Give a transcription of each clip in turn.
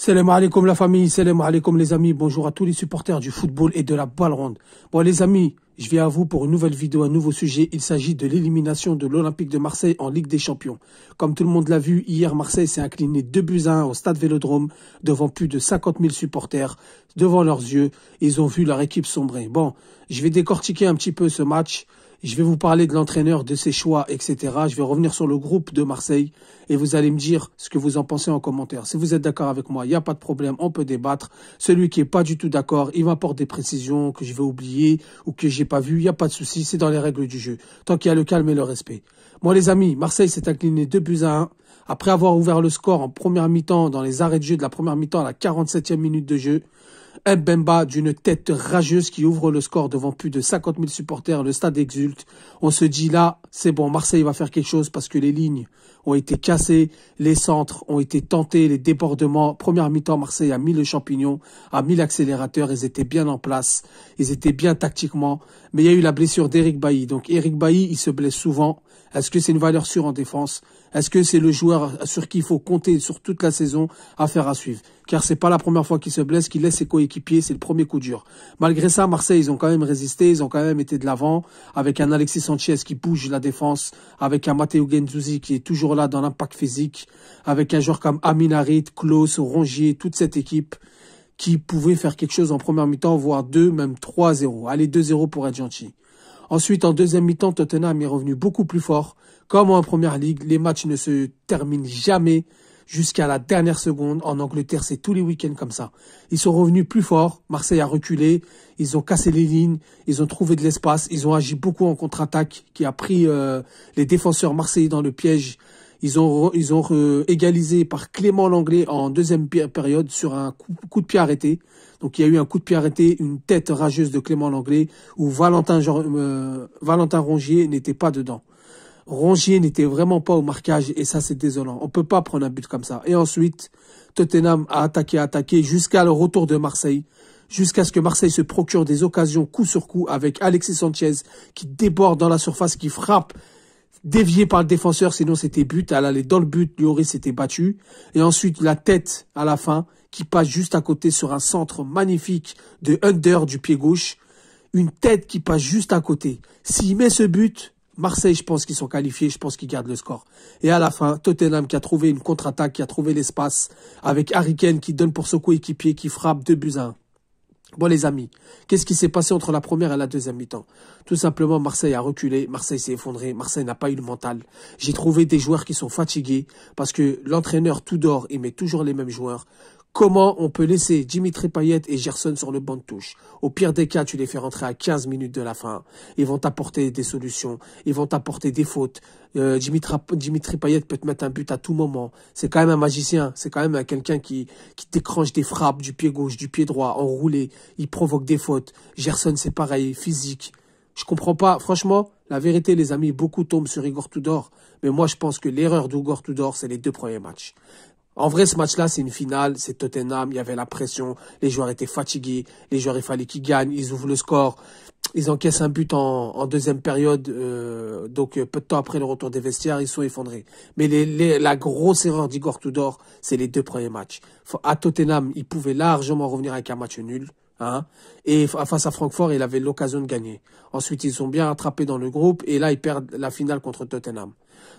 Salam alaikum la famille, salam alaikum les amis, bonjour à tous les supporters du football et de la balle ronde. Bon les amis, je viens à vous pour une nouvelle vidéo, un nouveau sujet. Il s'agit de l'élimination de l'Olympique de Marseille en Ligue des Champions. Comme tout le monde l'a vu, hier Marseille s'est incliné 2-1 au stade Vélodrome devant plus de 50 000 supporters. Devant leurs yeux, ils ont vu leur équipe sombrer. Bon, je vais décortiquer un petit peu ce match. Je vais vous parler de l'entraîneur, de ses choix, etc. Je vais revenir sur le groupe de Marseille et vous allez me dire ce que vous en pensez en commentaire. Si vous êtes d'accord avec moi, il n'y a pas de problème, on peut débattre. Celui qui est pas du tout d'accord, il m'apporte des précisions que je vais oublier ou que j'ai pas vu, il n'y a pas de souci, c'est dans les règles du jeu. Tant qu'il y a le calme et le respect. Moi les amis, Marseille s'est incliné 2-1. Après avoir ouvert le score en première mi-temps, dans les arrêts de jeu de la première mi-temps à la 47e minute de jeu, Mbemba d'une tête rageuse qui ouvre le score devant plus de 50 000 supporters, le stade exulte. On se dit là, c'est bon, Marseille va faire quelque chose parce que les lignes ont été cassées, les centres ont été tentés, les débordements. Première mi-temps, Marseille a mis le champignon, a mis l'accélérateur, ils étaient bien en place, ils étaient bien tactiquement. Mais il y a eu la blessure d'Eric Bailly. Donc Eric Bailly, il se blesse souvent. Est-ce que c'est une valeur sûre en défense? Est-ce que c'est le joueur sur qui il faut compter sur toute la saison? Affaire à suivre. Car c'est pas la première fois qu'il se blesse, qu'il laisse ses coéquipiers, c'est le premier coup dur. Malgré ça, Marseille, ils ont quand même résisté, ils ont quand même été de l'avant, avec un Alexis Sanchez qui bouge la défense, avec un Matteo Guendouzi qui est toujours là dans l'impact physique, avec un joueur comme Amin Harit, Klose, Rongier, toute cette équipe qui pouvait faire quelque chose en première mi-temps, voire 2, même 3-0. Allez, 2-0 pour être gentil. Ensuite, en deuxième mi-temps, Tottenham est revenu beaucoup plus fort. Comme en première ligue, les matchs ne se terminent jamais jusqu'à la dernière seconde. En Angleterre, c'est tous les week-ends comme ça. Ils sont revenus plus forts. Marseille a reculé. Ils ont cassé les lignes. Ils ont trouvé de l'espace. Ils ont agi beaucoup en contre-attaque qui a pris les défenseurs marseillais dans le piège. Ils ont égalisé par Clément Lenglet en deuxième période sur un coup de pied arrêté. Donc il y a eu un coup de pied arrêté, une tête rageuse de Clément Lenglet où Valentin Rongier n'était pas dedans. Rongier n'était vraiment pas au marquage et ça c'est désolant. On peut pas prendre un but comme ça. Et ensuite, Tottenham a attaqué jusqu'à le retour de Marseille. Jusqu'à ce que Marseille se procure des occasions coup sur coup avec Alexis Sanchez qui déborde dans la surface, qui frappe dévié par le défenseur, sinon c'était but. Elle allait dans le but, Lloris s'était battu. Et ensuite, la tête à la fin, qui passe juste à côté sur un centre magnifique de Under du pied gauche. Une tête qui passe juste à côté. S'il met ce but, Marseille, je pense qu'ils sont qualifiés, je pense qu'ils gardent le score. Et à la fin, Tottenham qui a trouvé une contre-attaque, qui a trouvé l'espace, avec Harry Kane qui donne pour son coéquipier, qui frappe 2-1. Bon les amis, qu'est-ce qui s'est passé entre la première et la deuxième mi-temps? Tout simplement, Marseille a reculé, Marseille s'est effondré, Marseille n'a pas eu le mental. J'ai trouvé des joueurs qui sont fatigués parce que l'entraîneur Tudor, il met toujours les mêmes joueurs. Comment on peut laisser Dimitri Payet et Gerson sur le banc de touche? Au pire des cas, tu les fais rentrer à 15 minutes de la fin. Ils vont t'apporter des solutions. Ils vont t'apporter des fautes. Dimitri Payet peut te mettre un but à tout moment. C'est quand même un magicien. C'est quand même quelqu'un qui déclenche des frappes du pied gauche, du pied droit, enroulé. Il provoque des fautes. Gerson, c'est pareil, physique. Je comprends pas. Franchement, la vérité, les amis, beaucoup tombent sur Igor Tudor. Mais moi, je pense que l'erreur d'Igor Tudor, c'est les 2 premiers matchs. En vrai, ce match-là, c'est une finale, c'est Tottenham, il y avait la pression, les joueurs étaient fatigués, les joueurs, il fallait qu'ils gagnent, ils ouvrent le score, ils encaissent un but en deuxième période, donc peu de temps après le retour des vestiaires, ils sont effondrés. Mais la grosse erreur d'Igor Tudor, c'est les 2 premiers matchs. À Tottenham, il pouvait largement revenir avec un match nul. Hein, et face à Francfort, il avait l'occasion de gagner. Ensuite, ils sont bien attrapés dans le groupe, et là, ils perdent la finale contre Tottenham.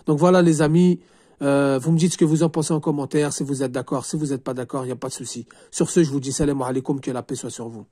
Donc voilà les amis. Vous me dites ce que vous en pensez en commentaire, si vous êtes d'accord, si vous n'êtes pas d'accord, il n'y a pas de souci. Sur ce, je vous dis salam alaikum, que la paix soit sur vous.